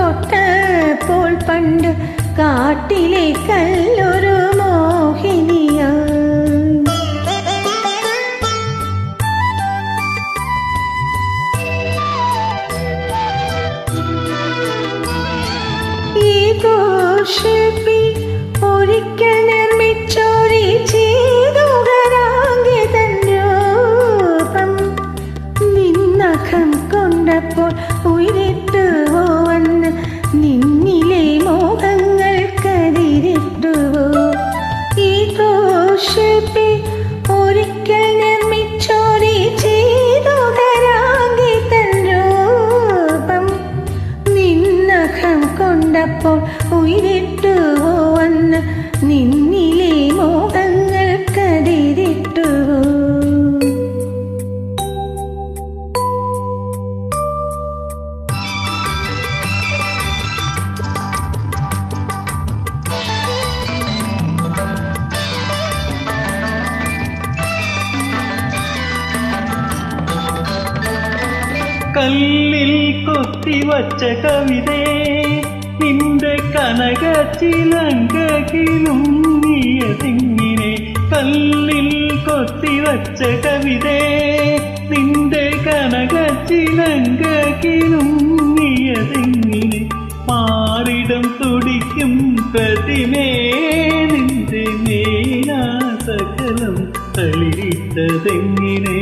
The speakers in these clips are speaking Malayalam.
തൊട്ടപ്പോൾ പണ്ട് കാട്ടിലെ കല്ലൊരു മോഹിനിയാ. ശില്പി ഒരിക്കൽ നിർമ്മിച്ചൊരു ചേതുകരാംഗിതൻ രൂപം നിന്നഖം കൊണ്ടപ്പോൾ ഉയരിട്ടുവോ വന്ന് നിന്നിലെ മോഹങ്ങൾ കതിരിട്ടുവോ. ഈ ശില്പി ഒരിക്കൽ നിർമ്മിച്ചൊരു ചേതുകരാംഗിതൻ രൂപം നിന്നഖം കൊണ്ടപ്പോൾ ഉയരിട്ടുവോ വന്ന് നിന്നിലെ മോഹങ്ങൾ കതിരിട്ടുവോ. കല്ലിൽ കൊത്തിവച്ച കവിതേ നിന്റെ കനകച്ചിലങ്കകിലുങ്ങിയതിങ്ങനെ. കല്ലിൽ കൊത്തിവച്ച കവിതേ നിന്റെ കനകച്ചിലങ്കകിലുങ്ങിയതിങ്ങനെ. മാറിടം തുടിക്കും പ്രതിമേ നിന്റെ മേലാസകലം തളിരിട്ടതെങ്ങനെ.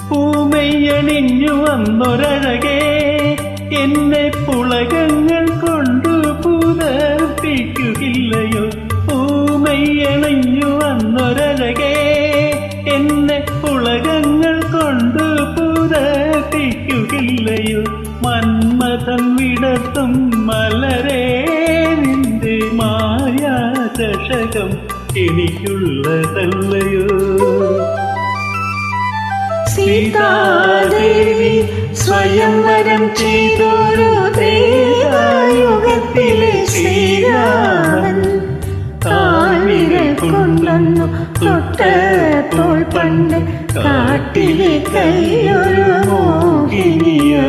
പൂമയ്യണിഞ്ഞു വന്നൊരഴകേ എന്നെ പുളകങ്ങൾ കൊണ്ടു പുതപ്പിക്കുകയില്ലയോ. പൂമയ്യണിഞ്ഞു വന്നൊരഴകേ എന്നെ പുളകങ്ങൾ കൊണ്ടു പുതപ്പിക്കുകയില്ലയോ. മന്മഥൻ വിടത്തും മലരേ നിന്റെ മായാചഷകം എനിക്കുള്ളതല്ലയോ. സീതാദേവി സ്വയംവരം ചെയ്തൊരു ത്രേതായുഗത്തിലെ ശ്രീരാമൻ താഴ്വിരൽ കൊണ്ടൊന്നു തൊട്ടപ്പോൾ പണ്ട് കാട്ടിലെ കല്ലൊരു മോഹിനിയാ.